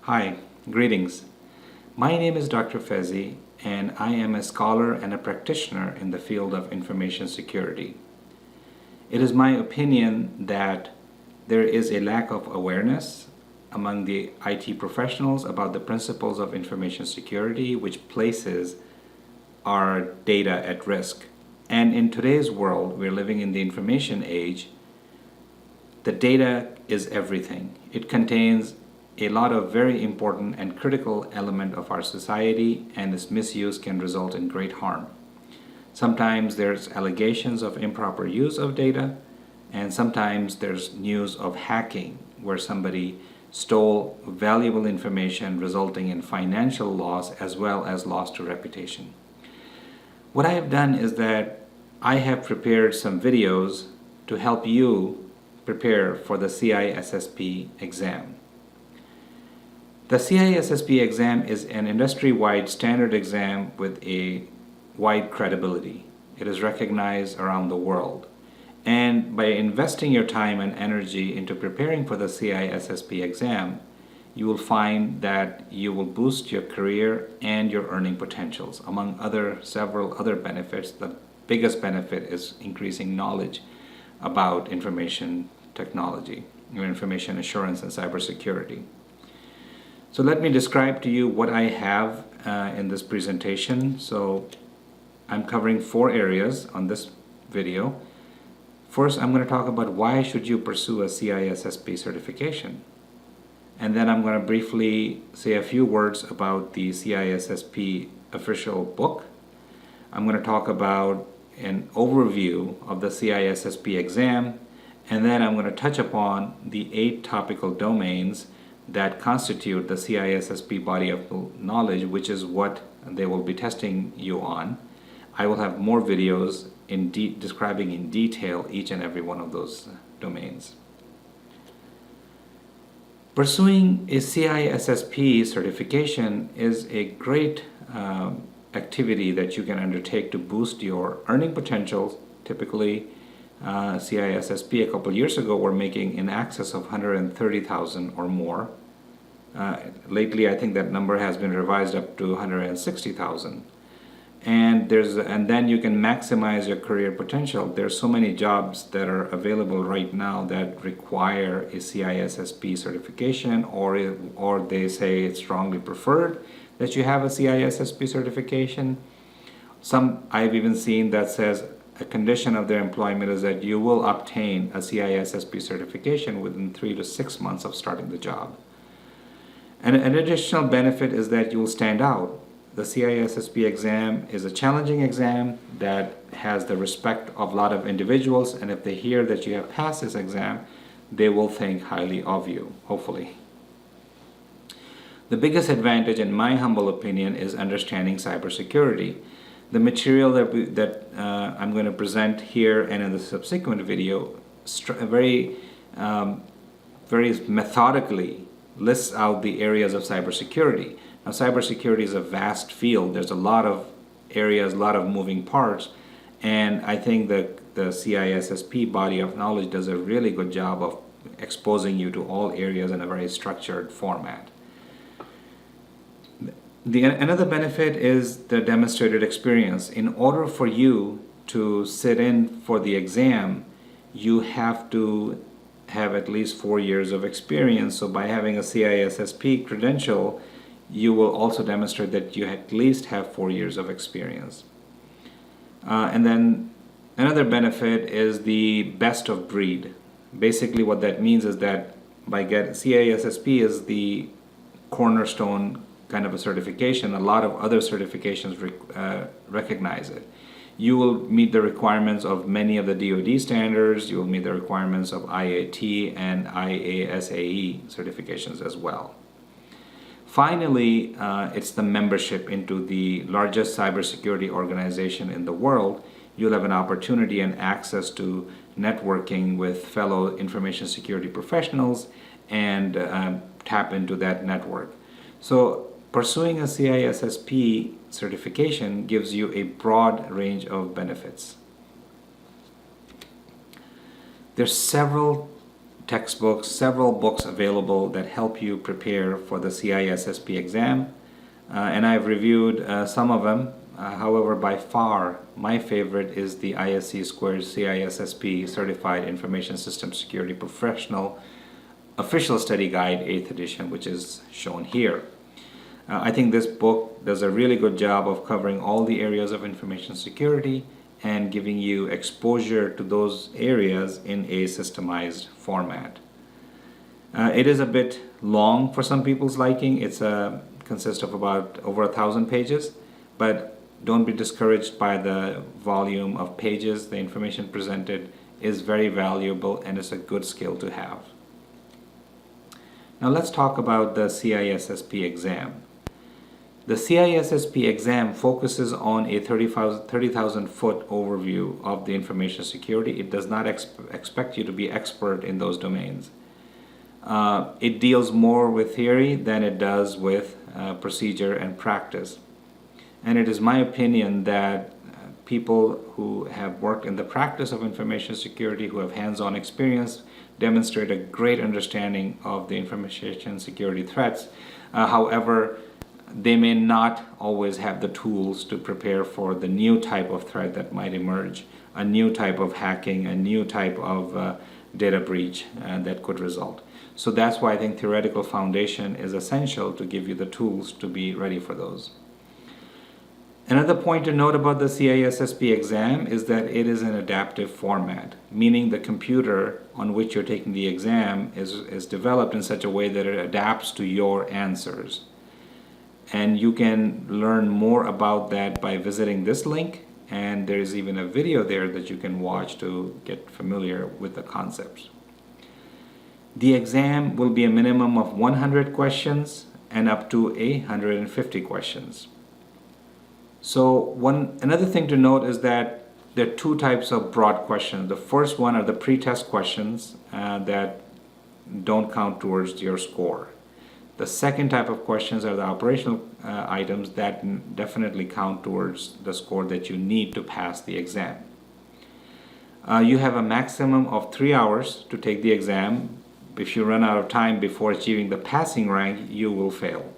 Hi, greetings. My name is Dr. Fezi, and I am a scholar and a practitioner in the field of information security. It is my opinion that there is a lack of awareness among the IT professionals about the principles of information security, which places our data at risk. And in today's world, we're living in the information age. The data is everything. It contains a lot of very important and critical element of our society, and its misuse can result in great harm. Sometimes there's allegations of improper use of data, and sometimes there's news of hacking where somebody stole valuable information resulting in financial loss as well as loss to reputation. What I have done is that I have prepared some videos to help you prepare for the CISSP exam. The CISSP exam is an industry-wide standard exam with a wide credibility. It is recognized around the world. And by investing your time and energy into preparing for the CISSP exam, you will find that you will boost your career and your earning potentials. Among several other benefits, the biggest benefit is increasing knowledge about information technology, information assurance and cybersecurity. So let me describe to you what I have in this presentation. So I'm covering 4 areas on this video. First, I'm going to talk about why should you pursue a CISSP certification. And then I'm going to briefly say a few words about the CISSP official book. I'm going to talk about an overview of the CISSP exam, and then I'm going to touch upon the 8 topical domains that constitute the CISSP body of knowledge, which is what they will be testing you on. I will have more videos describing in detail each and every one of those domains. Pursuing a CISSP certification is a great activity that you can undertake to boost your earning potentials. Typically, CISSP a couple years ago were making in excess of 130,000 or more. Lately, I think that number has been revised up to 160,000. And then you can maximize your career potential. There's so many jobs that are available right now that require a CISSP certification, or they say it's strongly preferred that you have a CISSP certification. Some I've even seen that says a condition of their employment is that you will obtain a CISSP certification within 3 to 6 months of starting the job. And an additional benefit is that you will stand out. The CISSP exam is a challenging exam that has the respect of a lot of individuals, and if they hear that you have passed this exam, they will think highly of you, hopefully. The biggest advantage, in my humble opinion, is understanding cybersecurity. The material that I'm going to present here and in the subsequent video very methodically lists out the areas of cybersecurity. Now, cybersecurity is a vast field. There's a lot of areas, a lot of moving parts, and I think that the CISSP body of knowledge does a really good job of exposing you to all areas in a very structured format. Another benefit is the demonstrated experience. In order for you to sit in for the exam, you have to have at least 4 years of experience. So by having a CISSP credential, you will also demonstrate that you at least have 4 years of experience. And then another benefit is the best of breed. Basically what that means is that CISSP is the cornerstone kind of a certification. A lot of other certifications recognize it. You will meet the requirements of many of the DoD standards. You will meet the requirements of IAT and IASAE certifications as well. Finally, it's the membership into the largest cybersecurity organization in the world. You'll have an opportunity and access to networking with fellow information security professionals and tap into that network. So pursuing a CISSP certification gives you a broad range of benefits. There's several textbooks, several books available that help you prepare for the CISSP exam. And I've reviewed some of them. However, by far, my favorite is the ISC Squared CISSP Certified Information System Security Professional Official Study Guide 8th edition, which is shown here. I think this book does a really good job of covering all the areas of information security and giving you exposure to those areas in a systemized format. It is a bit long for some people's liking. It's consists of about over 1,000 pages, but don't be discouraged by the volume of pages. The information presented is very valuable and it's a good skill to have. Now let's talk about the CISSP exam. The CISSP exam focuses on a 30,000 foot overview of the information security. It does not expect you to be expert in those domains. It deals more with theory than it does with procedure and practice. And it is my opinion that people who have worked in the practice of information security, who have hands-on experience, demonstrate a great understanding of the information security threats. However, they may not always have the tools to prepare for the new type of threat that might emerge, a new type of hacking, a new type of data breach that could result. So that's why I think theoretical foundation is essential to give you the tools to be ready for those. Another point to note about the CISSP exam is that it is an adaptive format, meaning the computer on which you're taking the exam is developed in such a way that it adapts to your answers. And you can learn more about that by visiting this link, and there is even a video there that you can watch to get familiar with the concepts. The exam will be a minimum of 100 questions and up to 150 questions. So another thing to note is that there are two types of broad questions. The first one are the pre-test questions that don't count towards your score. The second type of questions are the operational items that definitely count towards the score that you need to pass the exam. You have a maximum of 3 hours to take the exam. If you run out of time before achieving the passing rank, you will fail.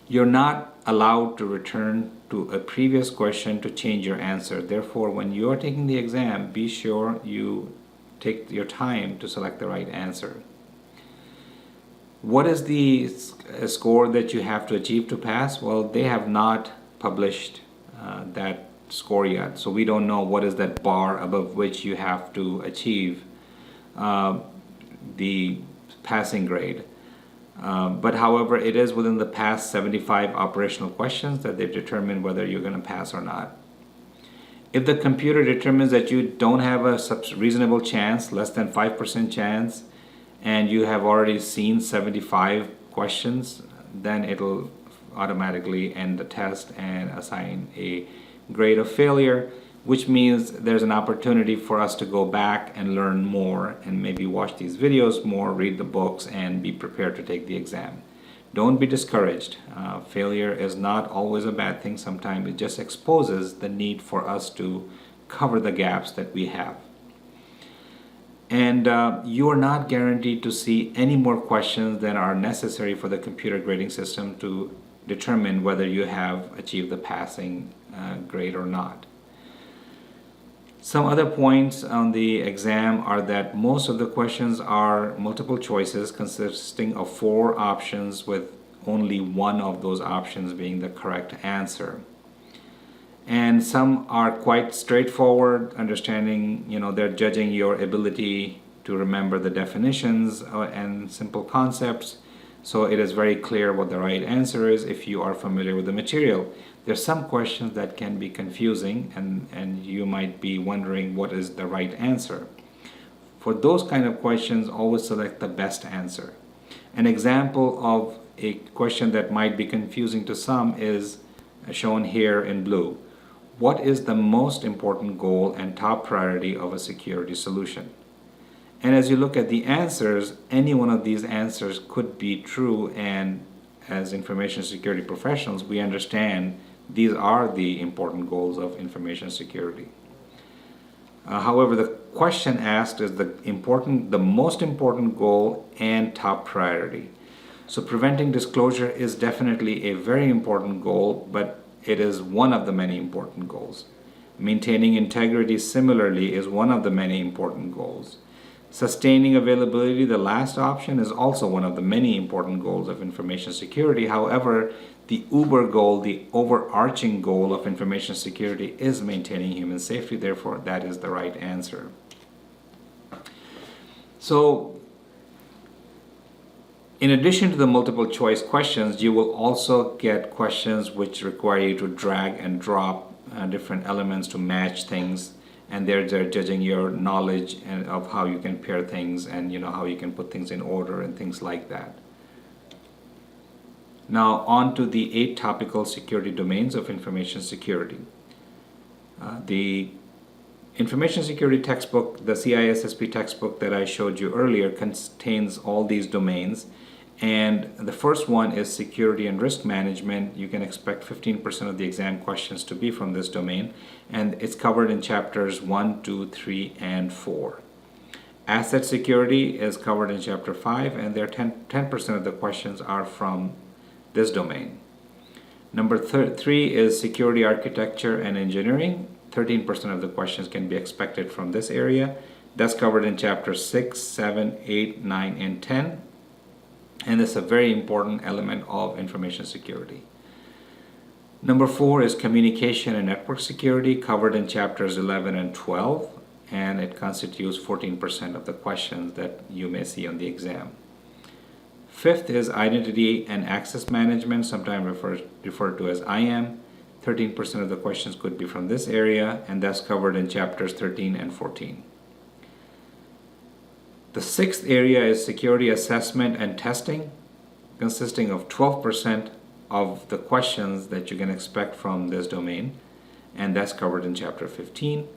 You're not allowed to return to a previous question to change your answer. Therefore, when you're taking the exam, be sure you take your time to select the right answer. What is the score that you have to achieve to pass? Well, they have not published that score yet, so we don't know what is that bar above which you have to achieve the passing grade. But however, it is within the past 75 operational questions that they determine whether you're going to pass or not. If the computer determines that you don't have a reasonable chance, less than 5% chance, and you have already seen 75 questions, then it'll automatically end the test and assign a grade of failure, which means there's an opportunity for us to go back and learn more and maybe watch these videos more, read the books, and be prepared to take the exam. Don't be discouraged. Failure is not always a bad thing. Sometimes it just exposes the need for us to cover the gaps that we have. And you are not guaranteed to see any more questions than are necessary for the computer grading system to determine whether you have achieved the passing grade or not. Some other points on the exam are that most of the questions are multiple choices consisting of 4 options with only one of those options being the correct answer. And some are quite straightforward, understanding, they're judging your ability to remember the definitions and simple concepts. So it is very clear what the right answer is if you are familiar with the material. There's some questions that can be confusing and you might be wondering what is the right answer. For those kind of questions, always select the best answer. An example of a question that might be confusing to some is shown here in blue. What is the most important goal and top priority of a security solution? And as you look at the answers, any one of these answers could be true, and as information security professionals, we understand these are the important goals of information security. However, the question asked is the most important goal and top priority. So preventing disclosure is definitely a very important goal, but it is one of the many important goals. Maintaining integrity similarly is one of the many important goals. Sustaining availability, the last option, is also one of the many important goals of information security. However, the uber goal, the overarching goal of information security is maintaining human safety. Therefore, that is the right answer. So, in addition to the multiple choice questions, you will also get questions which require you to drag and drop different elements to match things, and they're judging your knowledge and of how you can pair things, and how you can put things in order and things like that. Now on to the 8 topical security domains of information security. The information security textbook, the CISSP textbook that I showed you earlier, contains all these domains. And the first one is security and risk management. You can expect 15% of the exam questions to be from this domain, and it's covered in chapters 1, 2, 3, and 4. Asset security is covered in chapter 5, and there 10% of the questions are from this domain. Number 3 is security architecture and engineering. 13% of the questions can be expected from this area. That's covered in chapters 6, 7, 8, 9, and 10. And it's a very important element of information security. Number 4 is communication and network security, covered in chapters 11 and 12, and it constitutes 14% of the questions that you may see on the exam. 5th is identity and access management, sometimes referred to as IAM. 13% of the questions could be from this area, and that's covered in chapters 13 and 14. The 6th area is security assessment and testing, consisting of 12% of the questions that you can expect from this domain, and that's covered in chapter 15.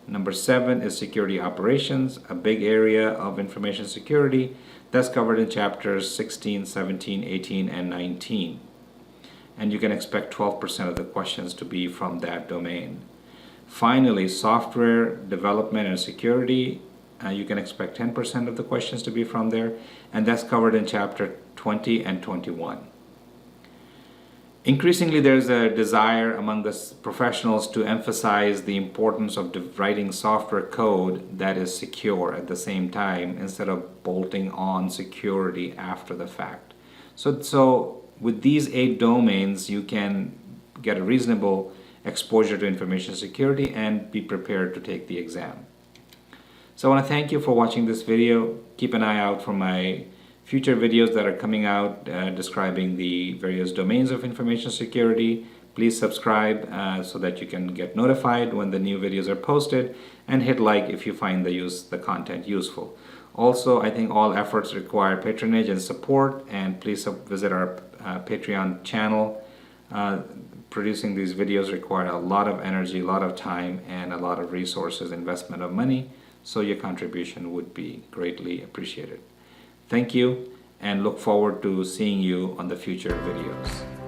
Number 7 is security operations, a big area of information security. That's covered in chapters 16, 17, 18, and 19. And you can expect 12% of the questions to be from that domain. Finally, software development and security. You can expect 10% of the questions to be from there, and that's covered in chapter 20 and 21. Increasingly, there's a desire among the professionals to emphasize the importance of writing software code that is secure at the same time, instead of bolting on security after the fact. So with these 8 domains, you can get a reasonable exposure to information security and be prepared to take the exam. So I want to thank you for watching this video. Keep an eye out for my future videos that are coming out describing the various domains of information security. Please subscribe so that you can get notified when the new videos are posted, and hit like if you find the content useful. Also, I think all efforts require patronage and support, and please visit our Patreon channel. Producing these videos require a lot of energy, a lot of time, and a lot of resources, investment of money. So your contribution would be greatly appreciated. Thank you, and look forward to seeing you on the future videos.